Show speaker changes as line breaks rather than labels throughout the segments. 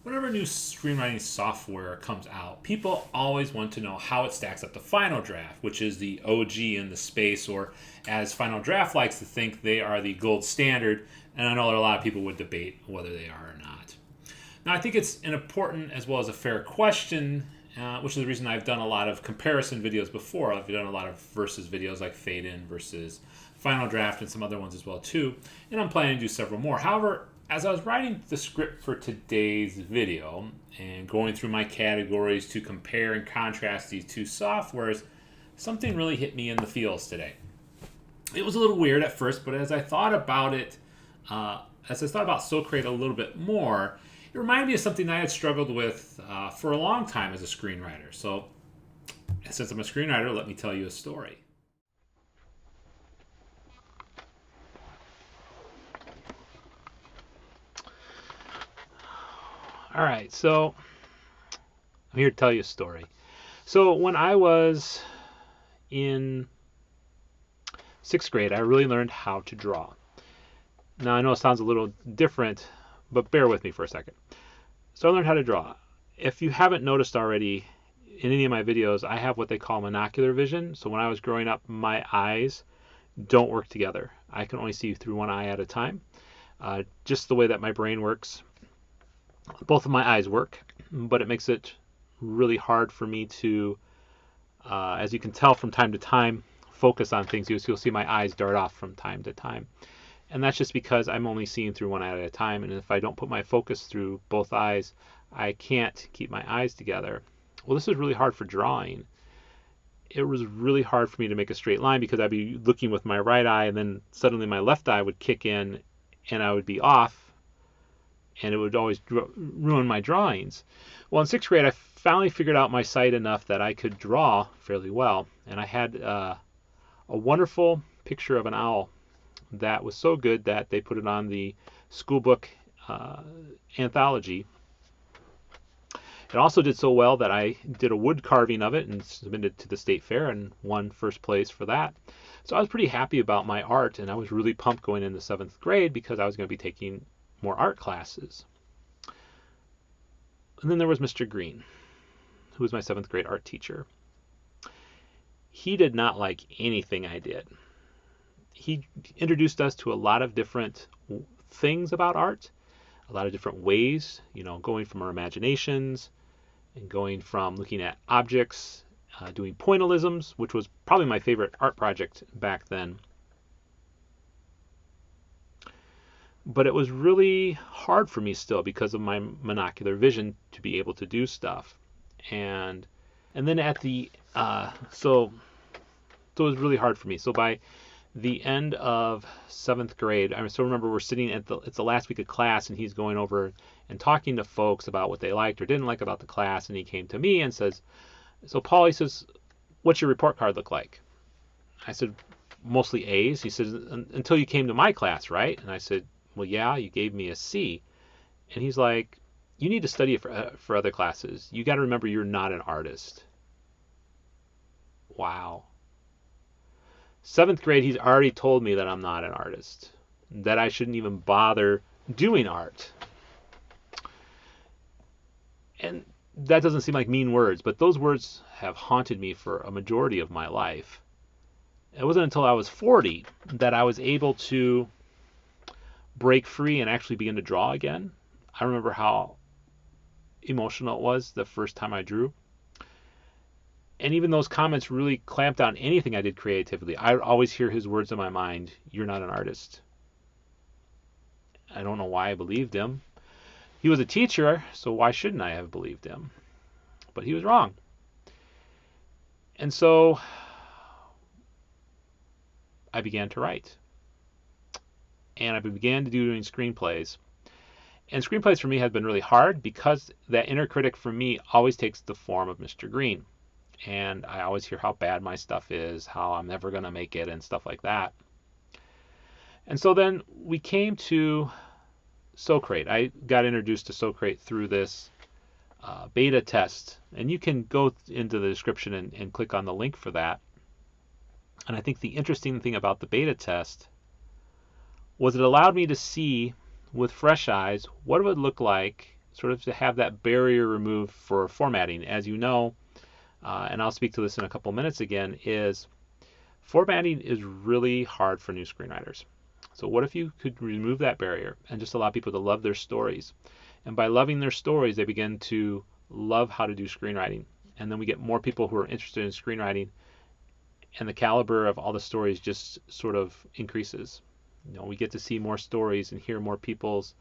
Whenever new screenwriting software comes out, people always want to know how it stacks up to Final Draft, which is the OG in the space, or as Final Draft likes to think, they are the gold standard. And I know that a lot of people would debate whether they are or not. Now, I think it's an important as well as a fair question, which is the reason I've done a lot of comparison videos before. I've done a lot of versus videos like Fade In versus Final Draft and some other ones as well too. And I'm planning to do several more. However, as I was writing the script for today's video and going through my categories to compare and contrast these two softwares, something really hit me in the feels today. It was a little weird at first, but as I thought about it, as I thought about SoCreate a little bit more, it reminded me of something I had struggled with for a long time as a screenwriter. So, since I'm a screenwriter, let me tell you a story. All right, so I'm here to tell you a story. So when I was in 6th grade, I really learned how to draw. Now I know it sounds a little different, but bear with me for a second. So I learned how to draw. If you haven't noticed already, in any of my videos, I have what they call monocular vision. So when I was growing up, my eyes don't work together. I can only see through one eye at a time. Just the way that my brain works. Both of my eyes work, but it makes it really hard for me to, as you can tell from time to time, focus on things. You'll see my eyes dart off from time to time. And that's just because I'm only seeing through one eye at a time. And if I don't put my focus through both eyes, I can't keep my eyes together. Well, this is really hard for drawing. It was really hard for me to make a straight line because I'd be looking with my right eye and then suddenly my left eye would kick in and I would be off. And it would always ruin my drawings. Well, in 6th grade, I finally figured out my sight enough that I could draw fairly well. And I had a wonderful picture of an owl that was so good that they put it on the school book anthology. It also did so well that I did a wood carving of it and submitted it to the state fair and won first place for that. So I was pretty happy about my art, and I was really pumped going into 7th grade because I was going to be taking more art classes. And then there was Mr. Green, who was my 7th grade art teacher. He did not like anything I did. He introduced us to a lot of different things about art, a lot of different ways, going from our imaginations and going from looking at objects, doing pointillisms, which was probably my favorite art project back then. But it was really hard for me still because of my monocular vision to be able to do stuff. And then at the, so it was really hard for me. So by the end of 7th grade, I still remember we're sitting it's the last week of class and he's going over and talking to folks about what they liked or didn't like about the class. And he came to me and says, so Paul, he says, what's your report card look like? I said, mostly A's. He says, until you came to my class, right? And I said, well, yeah, you gave me a C. And he's like, you need to study it for other classes. You got to remember you're not an artist. Wow. 7th grade, he's already told me that I'm not an artist, that I shouldn't even bother doing art. And that doesn't seem like mean words, but those words have haunted me for a majority of my life. It wasn't until I was 40 that I was able to break free and actually begin to draw again. I remember how emotional it was the first time I drew. And even those comments really clamped on anything I did creatively. I would always hear his words in my mind, you're not an artist. I don't know why I believed him. He was a teacher, so why shouldn't I have believed him? But he was wrong. And so I began to write. And I began to doing screenplays. And screenplays for me have been really hard because that inner critic for me always takes the form of Mr. Green. And I always hear how bad my stuff is, how I'm never going to make it, and stuff like that. And so then we came to SoCreate. I got introduced to SoCreate through this beta test. And you can go into the description and click on the link for that. And I think the interesting thing about the beta test was it allowed me to see with fresh eyes what it would look like sort of to have that barrier removed for formatting. As you know, and I'll speak to this in a couple minutes again, is formatting is really hard for new screenwriters. So what if you could remove that barrier and just allow people to love their stories? And by loving their stories, they begin to love how to do screenwriting. And then we get more people who are interested in screenwriting, and the caliber of all the stories just sort of increases. You know, we get to see more stories and hear more people's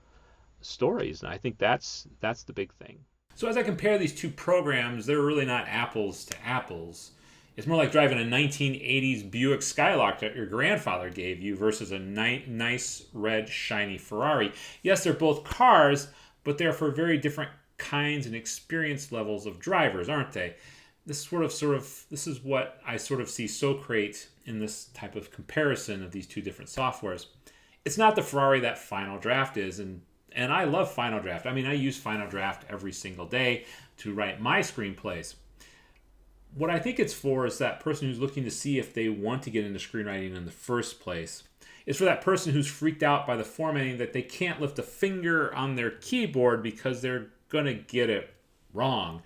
stories, and I think that's the big thing. So as I compare these two programs, they're really not apples to apples. It's more like driving a 1980s Buick Skylark that your grandfather gave you versus a nice red shiny Ferrari. Yes, they're both cars, but they're for very different kinds and experience levels of drivers, aren't they? This this is what I sort of see SoCreate in this type of comparison of these two different softwares. It's not the Ferrari that Final Draft is, and I love Final Draft. I mean, I use Final Draft every single day to write my screenplays. What I think it's for is that person who's looking to see if they want to get into screenwriting in the first place. It's for that person who's freaked out by the formatting that they can't lift a finger on their keyboard because they're going to get it wrong.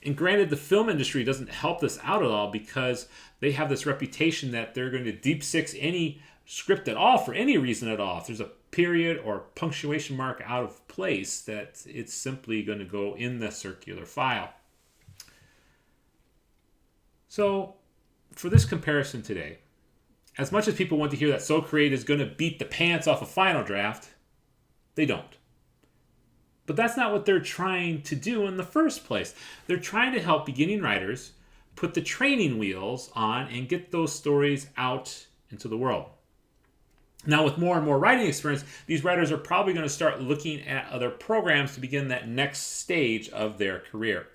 And granted, the film industry doesn't help this out at all because they have this reputation that they're going to deep six any script at all for any reason at all. If there's a period or punctuation mark out of place, that it's simply going to go in the circular file. So for this comparison today, as much as people want to hear that SoCreate is going to beat the pants off a Final Draft, they don't. But that's not what they're trying to do in the first place. They're trying to help beginning writers put the training wheels on and get those stories out into the world. Now, with more and more writing experience, these writers are probably going to start looking at other programs to begin that next stage of their career.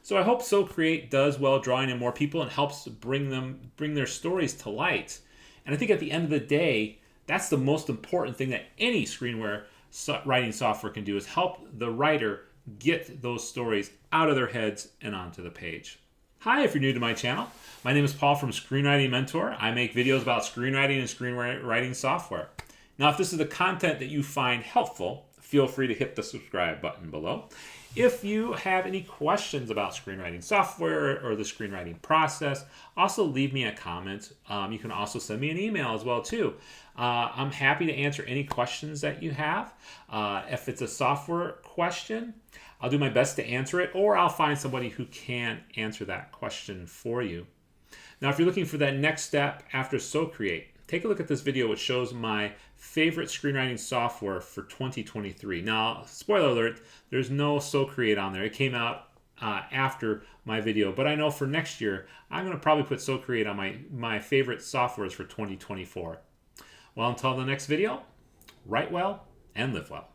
So I hope SoCreate does well drawing in more people and helps bring their stories to light. And I think at the end of the day, that's the most important thing that any writing software can do, is help the writer get those stories out of their heads and onto the page. Hi, if you're new to my channel, my name is Paul from Screenwriting Mentor. I make videos about screenwriting and screenwriting software. Now, if this is the content that you find helpful, feel free to hit the subscribe button below. If you have any questions about screenwriting software or the screenwriting process, also leave me a comment. You can also send me an email as well too. I'm happy to answer any questions that you have. If it's a software question, I'll do my best to answer it, or I'll find somebody who can answer that question for you. Now, if you're looking for that next step after SoCreate, take a look at this video, which shows my favorite screenwriting software for 2023. Now, spoiler alert, there's no SoCreate on there. It came out after my video, but I know for next year, I'm going to probably put SoCreate on my favorite softwares for 2024. Well, until the next video, write well and live well.